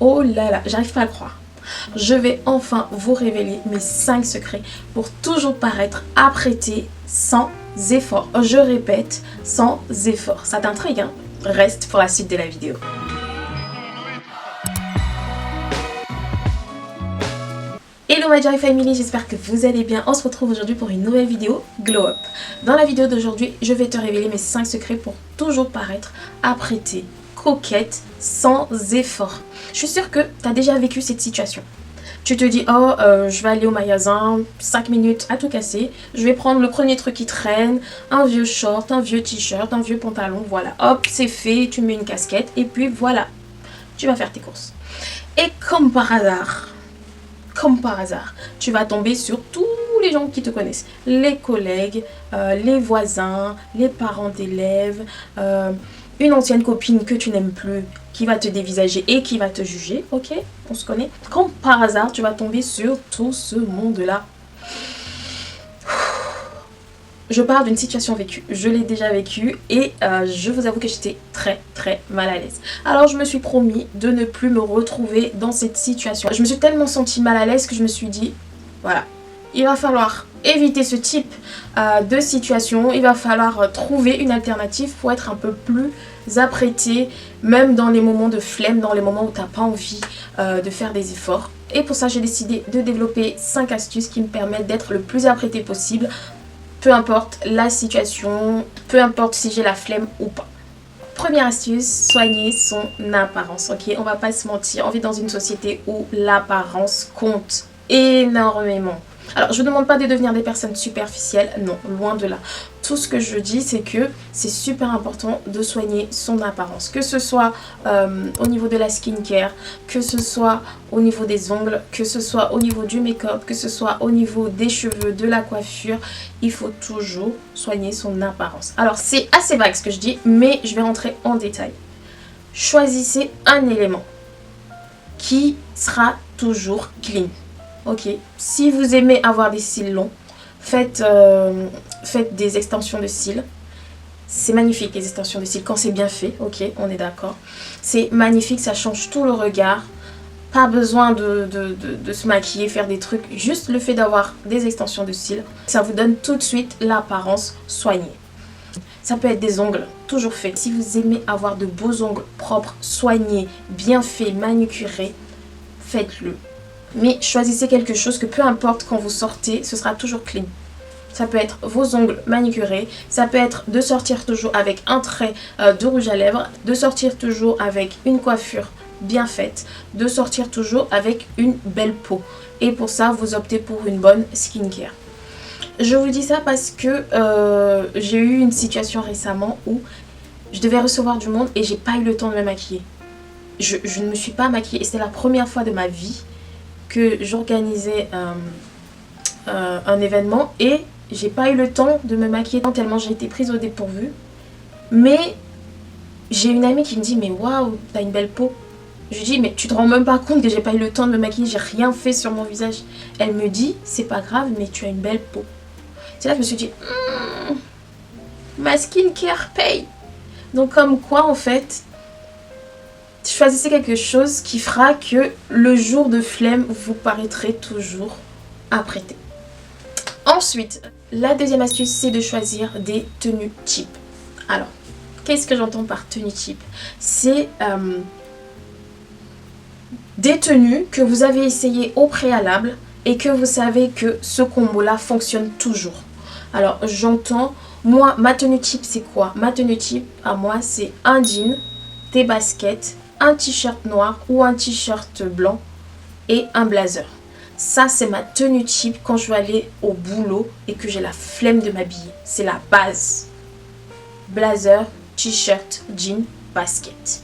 Oh là là, j'arrive pas à le croire. Je vais enfin vous révéler mes 5 secrets pour toujours paraître apprêté sans effort. Je répète, sans effort. Ça t'intrigue, hein? Reste pour la suite de la vidéo. Hello my Joy Family, j'espère que vous allez bien. On se retrouve aujourd'hui pour une nouvelle vidéo Glow Up. Dans la vidéo d'aujourd'hui, je vais te révéler mes 5 secrets pour toujours paraître apprêtée, coquette, sans effort. Je suis sûre que tu as déjà vécu cette situation. Tu te dis, je vais aller au magasin, 5 minutes à tout casser. Je vais prendre le premier truc qui traîne, un vieux short, un vieux t-shirt, un vieux pantalon, voilà. Hop, c'est fait, tu mets une casquette et puis voilà, tu vas faire tes courses. Et comme par hasard, tu vas tomber sur tous les gens qui te connaissent. Les collègues, les voisins, les parents d'élèves, une ancienne copine que tu n'aimes plus qui va te dévisager et qui va te juger, ok? On se connaît. Comme par hasard, tu vas tomber sur tout ce monde-là. Je parle d'une situation vécue, je l'ai déjà vécue et je vous avoue que j'étais très mal à l'aise. Alors je me suis promis de ne plus me retrouver dans cette situation. Je me suis tellement sentie mal à l'aise que je me suis dit, voilà, il va falloir éviter ce type de situation. Il va falloir trouver une alternative pour être un peu plus apprêté, même dans les moments de flemme, dans les moments où tu n'as pas envie de faire des efforts. Et pour ça, j'ai décidé de développer 5 astuces qui me permettent d'être le plus apprêté possible. Peu importe la situation, peu importe si j'ai la flemme ou pas. Première astuce, soigner son apparence, ok? On va pas se mentir, on vit dans une société où l'apparence compte énormément. Alors, je ne demande pas de devenir des personnes superficielles, non, loin de là. Tout ce que je dis, c'est que c'est super important de soigner son apparence. Que ce soit au niveau de la skincare, que ce soit au niveau des ongles, que ce soit au niveau du make-up, que ce soit au niveau des cheveux, de la coiffure, il faut toujours soigner son apparence. Alors, c'est assez vague ce que je dis, mais je vais rentrer en détail. Choisissez un élément qui sera toujours clean. Ok, si vous aimez avoir des cils longs, faites des extensions de cils. C'est magnifique les extensions de cils quand c'est bien fait, ok, on est d'accord. C'est magnifique, ça change tout le regard. Pas besoin de se maquiller, faire des trucs. Juste le fait d'avoir des extensions de cils, ça vous donne tout de suite l'apparence soignée. Ça peut être des ongles, toujours faits. Si vous aimez avoir de beaux ongles propres, soignés, bien faits, manucurés, faites-le. Mais choisissez quelque chose que peu importe quand vous sortez, ce sera toujours clean. Ça peut être vos ongles manucurés, ça peut être de sortir toujours avec un trait de rouge à lèvres, de sortir toujours avec une coiffure bien faite, de sortir toujours avec une belle peau. Et pour ça, vous optez pour une bonne skincare. Je vous dis ça parce que j'ai eu une situation récemment où je devais recevoir du monde et j'ai pas eu le temps de me maquiller. Je ne me suis pas maquillée et c'était la première fois de ma vie que j'organisais un événement et j'ai pas eu le temps de me maquiller tellement j'ai été prise au dépourvu. Mais j'ai une amie qui me dit mais waouh, t'as une belle peau. Je lui dis mais tu te rends même pas compte que j'ai pas eu le temps de me maquiller, j'ai rien fait sur mon visage. Elle me dit c'est pas grave mais tu as une belle peau. C'est là que je me suis dit ma skincare paye. Donc comme quoi en fait, choisissez quelque chose qui fera que le jour de flemme, vous paraîtrez toujours apprêté. Ensuite, la deuxième astuce, c'est de choisir des tenues type. Alors, qu'est-ce que j'entends par tenue type? C'est des tenues que vous avez essayées au préalable et que vous savez que ce combo-là fonctionne toujours. Alors, j'entends, moi, ma tenue type, c'est quoi? Ma tenue type, à moi, c'est un jean, des baskets, un t-shirt noir ou un t-shirt blanc et un blazer. Ça, c'est ma tenue type quand je vais aller au boulot et que j'ai la flemme de m'habiller. C'est la base. Blazer, t-shirt, jean, basket.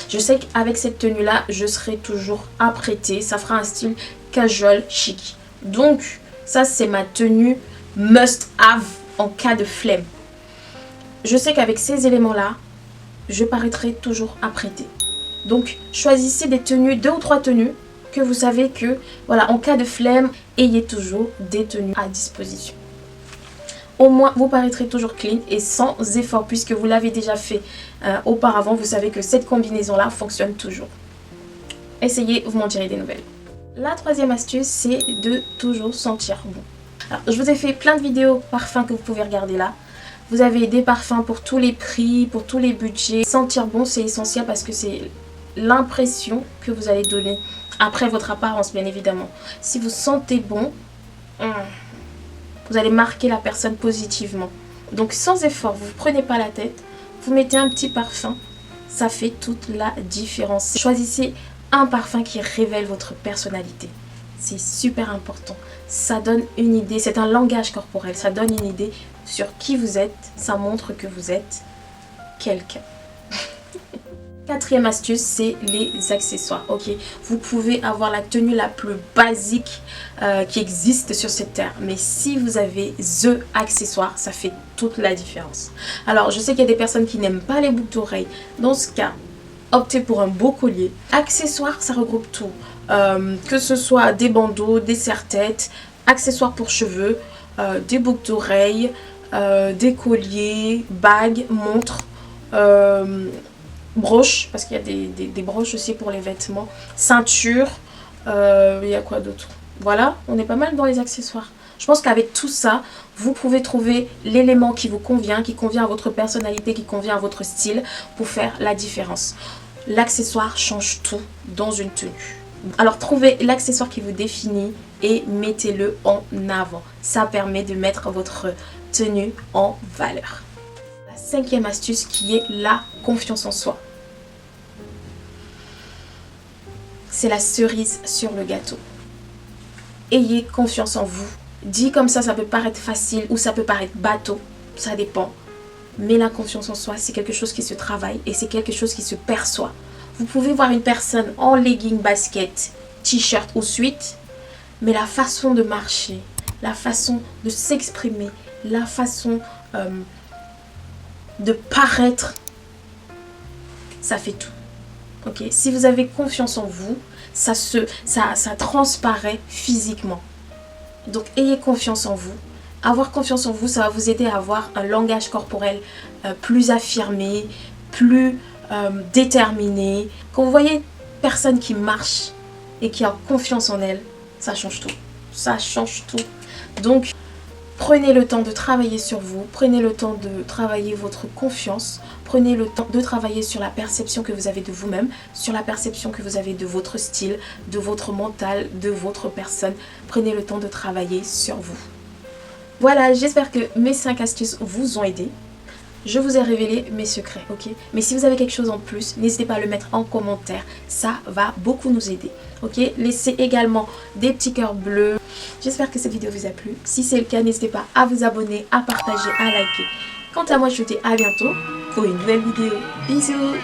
Je sais qu'avec cette tenue-là, je serai toujours apprêtée. Ça fera un style casual, chic. Donc, ça, c'est ma tenue must-have en cas de flemme. Je sais qu'avec ces éléments-là, je paraîtrai toujours apprêtée. Donc, choisissez des tenues, 2 ou 3 tenues, que vous savez que, voilà, en cas de flemme, ayez toujours des tenues à disposition. Au moins, vous paraîtrez toujours clean et sans effort, puisque vous l'avez déjà fait auparavant. Vous savez que cette combinaison-là fonctionne toujours. Essayez, vous m'en direz des nouvelles. La troisième astuce, c'est de toujours sentir bon. Alors, je vous ai fait plein de vidéos parfums que vous pouvez regarder là. Vous avez des parfums pour tous les prix, pour tous les budgets. Sentir bon, c'est essentiel parce que c'est l'impression que vous allez donner après votre apparence, bien évidemment. Si vous sentez bon, vous allez marquer la personne positivement. Donc sans effort, vous ne prenez pas la tête, vous mettez un petit parfum, ça fait toute la différence. Choisissez un parfum qui révèle votre personnalité. C'est super important. Ça donne une idée, c'est un langage corporel, ça donne une idée sur qui vous êtes, ça montre que vous êtes quelqu'un. Quatrième astuce, c'est les accessoires. Ok, vous pouvez avoir la tenue la plus basique qui existe sur cette terre, mais si vous avez the accessoire, ça fait toute la différence. Alors, je sais qu'il y a des personnes qui n'aiment pas les boucles d'oreilles. Dans ce cas, optez pour un beau collier. Accessoires, ça regroupe tout. Que ce soit des bandeaux, des serre-têtes, accessoires pour cheveux, des boucles d'oreilles, des colliers, bagues, montres, broches, parce qu'il y a des broches aussi pour les vêtements, ceinture, il y a quoi d'autre? Voilà, on est pas mal dans les accessoires. Je pense qu'avec tout ça, vous pouvez trouver l'élément qui vous convient, qui convient à votre personnalité, qui convient à votre style pour faire la différence. L'accessoire change tout dans une tenue. Alors trouvez l'accessoire qui vous définit et mettez-le en avant. Ça permet de mettre votre tenue en valeur. La cinquième astuce qui est la confiance en soi. C'est la cerise sur le gâteau. Ayez confiance en vous. Dit comme ça peut paraître facile ou ça peut paraître bateau, ça dépend. Mais la confiance en soi, c'est quelque chose qui se travaille et c'est quelque chose qui se perçoit. Vous pouvez voir une personne en legging, basket, t-shirt ou sweat, mais la façon de marcher, la façon de s'exprimer, la façon de paraître, ça fait tout. Okay? Si vous avez confiance en vous, ça transparaît physiquement. Donc ayez confiance en vous. Avoir confiance en vous, ça va vous aider à avoir un langage corporel plus affirmé, plus déterminé. Quand vous voyez une personne qui marche et qui a confiance en elle, ça change tout. Ça change tout. Donc prenez le temps de travailler sur vous, prenez le temps de travailler votre confiance, prenez le temps de travailler sur la perception que vous avez de vous-même, sur la perception que vous avez de votre style, de votre mental, de votre personne. Prenez le temps de travailler sur vous. Voilà, j'espère que mes 5 astuces vous ont aidé. Je vous ai révélé mes secrets, ok? Mais si vous avez quelque chose en plus, n'hésitez pas à le mettre en commentaire. Ça va beaucoup nous aider, ok? Laissez également des petits cœurs bleus. J'espère que cette vidéo vous a plu. Si c'est le cas, n'hésitez pas à vous abonner, à partager, à liker. Quant à moi, je vous dis à bientôt pour une nouvelle vidéo. Bisous!